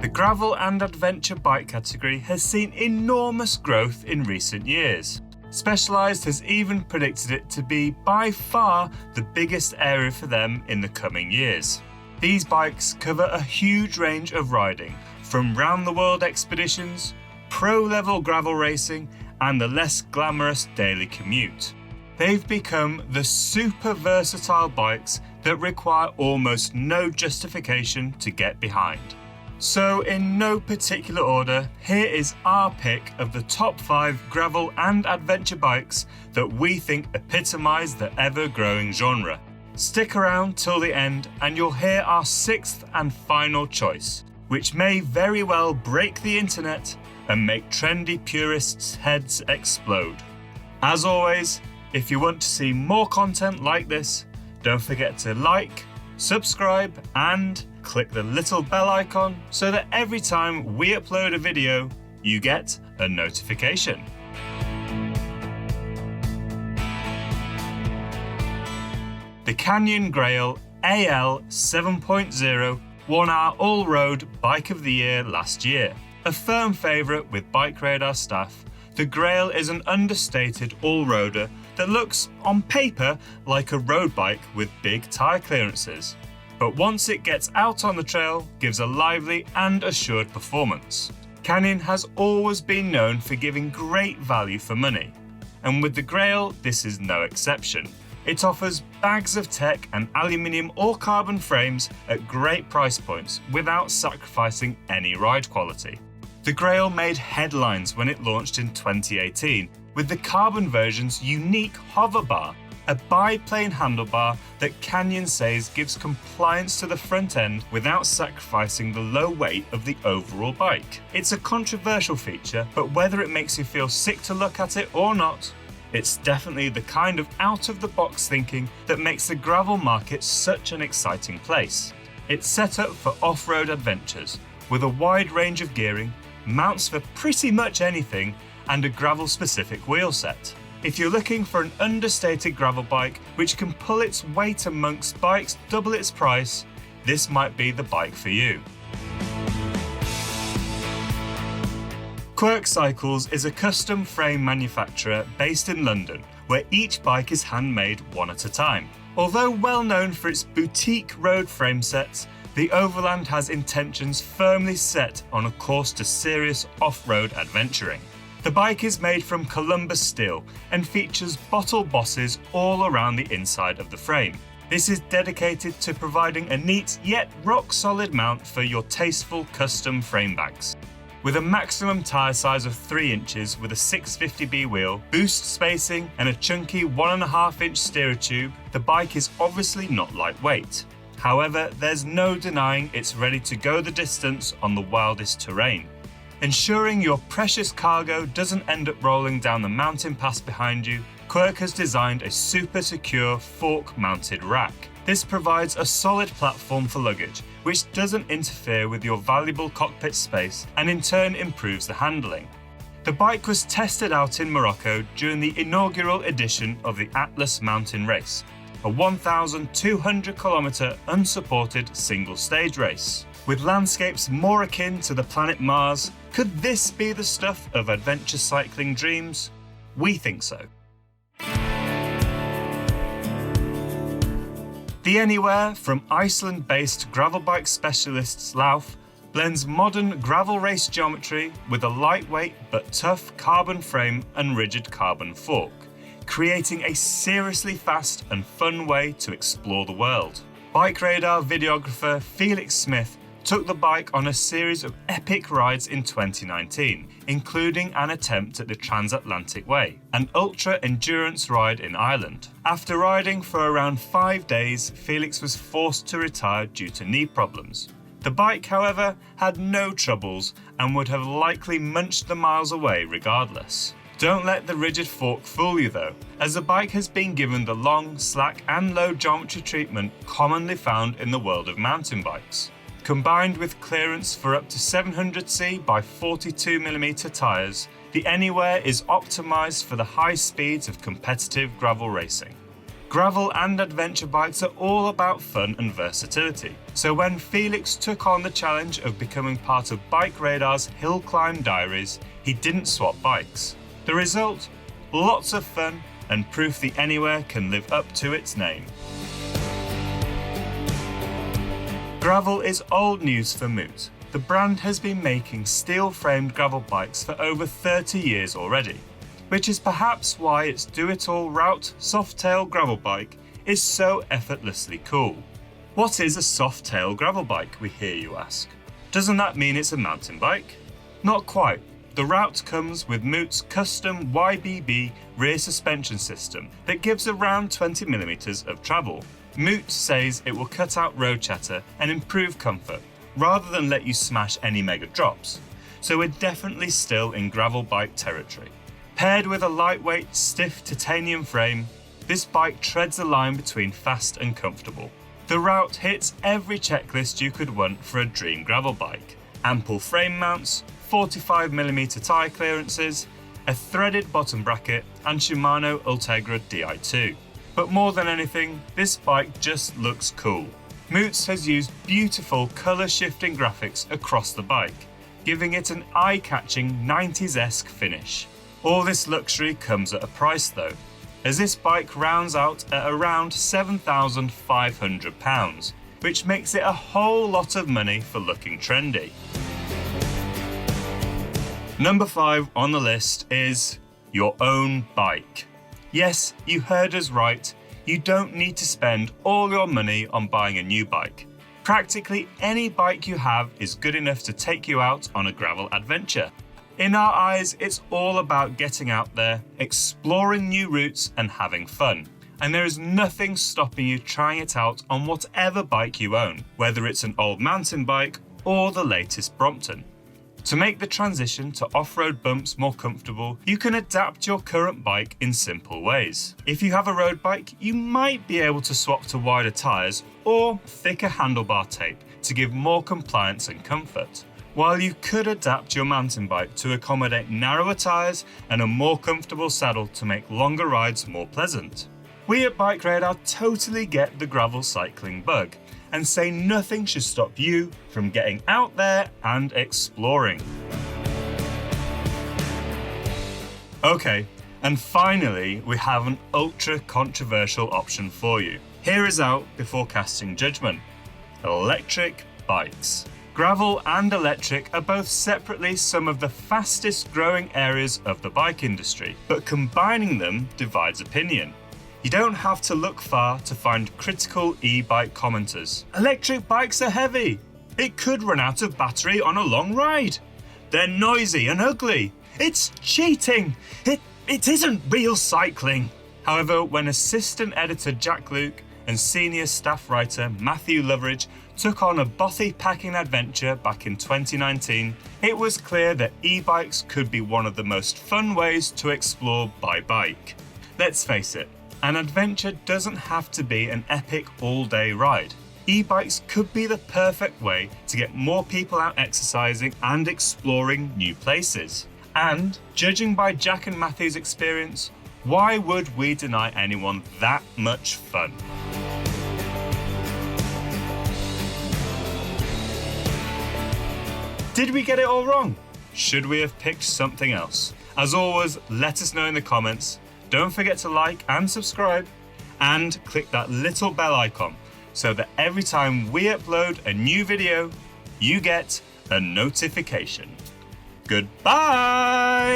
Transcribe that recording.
The gravel and adventure bike category has seen enormous growth in recent years. Specialized has even predicted it to be by far the biggest area for them in the coming years. These bikes cover a huge range of riding, from round-the-world expeditions, pro-level gravel racing, and the less glamorous daily commute. They've become the super versatile bikes that require almost no justification to get behind. So in no particular order, here is our pick of the top 5 gravel and adventure bikes that we think epitomise the ever-growing genre. Stick around till the end and you'll hear our 6th and final choice, which may very well break the internet and make trendy purists' heads explode. As always, if you want to see more content like this, don't forget to like, subscribe, and click the little bell icon so that every time we upload a video, you get a notification. The Canyon Grail AL 7.0 won our all-road Bike of the Year last year. A firm favourite with BikeRadar staff, the Grail is an understated all-roader that looks, on paper, like a road bike with big tyre clearances. But once it gets out on the trail, gives a lively and assured performance. Canyon has always been known for giving great value for money, and with the Grail, this is no exception. It offers bags of tech and aluminium or carbon frames at great price points without sacrificing any ride quality. The Grail made headlines when it launched in 2018 with the carbon version's unique hover bar, a biplane handlebar that Canyon says gives compliance to the front end without sacrificing the low weight of the overall bike. It's a controversial feature, but whether it makes you feel sick to look at it or not, it's definitely the kind of out-of-the-box thinking that makes the gravel market such an exciting place. It's set up for off-road adventures, with a wide range of gearing, mounts for pretty much anything, and a gravel-specific wheel set. If you're looking for an understated gravel bike which can pull its weight amongst bikes double its price, this might be the bike for you. Quirk Cycles is a custom frame manufacturer based in London, where each bike is handmade one at a time. Although well known for its boutique road frame sets, the Overland has intentions firmly set on a course to serious off-road adventuring. The bike is made from Columbus steel and features bottle bosses all around the inside of the frame. This is dedicated to providing a neat yet rock-solid mount for your tasteful custom frame bags. With a maximum tyre size of 3 inches with a 650B wheel, boost spacing and a chunky 1.5-inch steerer tube, the bike is obviously not lightweight. However, there's no denying it's ready to go the distance on the wildest terrain. Ensuring your precious cargo doesn't end up rolling down the mountain pass behind you, Quirk has designed a super secure fork-mounted rack. This provides a solid platform for luggage, which doesn't interfere with your valuable cockpit space and in turn improves the handling. The bike was tested out in Morocco during the inaugural edition of the Atlas Mountain Race, a 1,200-kilometre unsupported single-stage race. With landscapes more akin to the planet Mars, could this be the stuff of adventure cycling dreams? We think so. The Anywhere from Iceland-based gravel bike specialists Lauf blends modern gravel race geometry with a lightweight but tough carbon frame and rigid carbon fork, creating a seriously fast and fun way to explore the world. BikeRadar videographer Felix Smith took the bike on a series of epic rides in 2019, including an attempt at the Transatlantic Way, an ultra-endurance ride in Ireland. After riding for around 5 days, Felix was forced to retire due to knee problems. The bike, however, had no troubles and would have likely munched the miles away regardless. Don't let the rigid fork fool you though, as the bike has been given the long, slack and low geometry treatment commonly found in the world of mountain bikes. Combined with clearance for up to 700C by 42mm tyres, the Anywhere is optimised for the high speeds of competitive gravel racing. Gravel and adventure bikes are all about fun and versatility. So when Felix took on the challenge of becoming part of BikeRadar's Hill Climb Diaries, he didn't swap bikes. The result? Lots of fun and proof the Anywhere can live up to its name. Gravel is old news for Moot. The brand has been making steel-framed gravel bikes for over 30 years already, which is perhaps why its do-it-all Routt soft-tail gravel bike is so effortlessly cool. What is a soft-tail gravel bike, we hear you ask? Doesn't that mean it's a mountain bike? Not quite. The Routt comes with Moot's custom YBB rear suspension system that gives around 20mm of travel. Moot says it will cut out road chatter and improve comfort, rather than let you smash any mega drops. So we're definitely still in gravel bike territory. Paired with a lightweight, stiff titanium frame, this bike treads the line between fast and comfortable. The Routt hits every checklist you could want for a dream gravel bike. Ample frame mounts, 45mm tyre clearances, a threaded bottom bracket, and Shimano Ultegra Di2. But more than anything, this bike just looks cool. Moots has used beautiful colour-shifting graphics across the bike, giving it an eye-catching 90s-esque finish. All this luxury comes at a price though, as this bike rounds out at around £7,500, which makes it a whole lot of money for looking trendy. Number 5 on the list is your own bike. Yes, you heard us right, you don't need to spend all your money on buying a new bike. Practically any bike you have is good enough to take you out on a gravel adventure. In our eyes, it's all about getting out there, exploring new routes and having fun. And there is nothing stopping you trying it out on whatever bike you own, whether it's an old mountain bike or the latest Brompton. To make the transition to off-road bumps more comfortable, you can adapt your current bike in simple ways. If you have a road bike, you might be able to swap to wider tyres or thicker handlebar tape to give more compliance and comfort. While you could adapt your mountain bike to accommodate narrower tyres and a more comfortable saddle to make longer rides more pleasant. We at BikeRadar totally get the gravel cycling bug and say nothing should stop you from getting out there and exploring. Okay, and finally we have an ultra controversial option for you. Hear us out before casting judgment. Electric bikes. Gravel and electric are both separately some of the fastest growing areas of the bike industry, but combining them divides opinion. You don't have to look far to find critical e-bike commenters. Electric bikes are heavy. It could run out of battery on a long ride. They're noisy and ugly. It's cheating. It isn't real cycling. However, when assistant editor Jack Luke and senior staff writer Matthew Loveridge took on a bothy packing adventure back in 2019, it was clear that e-bikes could be one of the most fun ways to explore by bike. Let's face it, an adventure doesn't have to be an epic all-day ride. E-bikes could be the perfect way to get more people out exercising and exploring new places. And, judging by Jack and Matthew's experience, why would we deny anyone that much fun? Did we get it all wrong? Should we have picked something else? As always, let us know in the comments. Don't forget to like and subscribe, and click that little bell icon so that every time we upload a new video, you get a notification. Goodbye!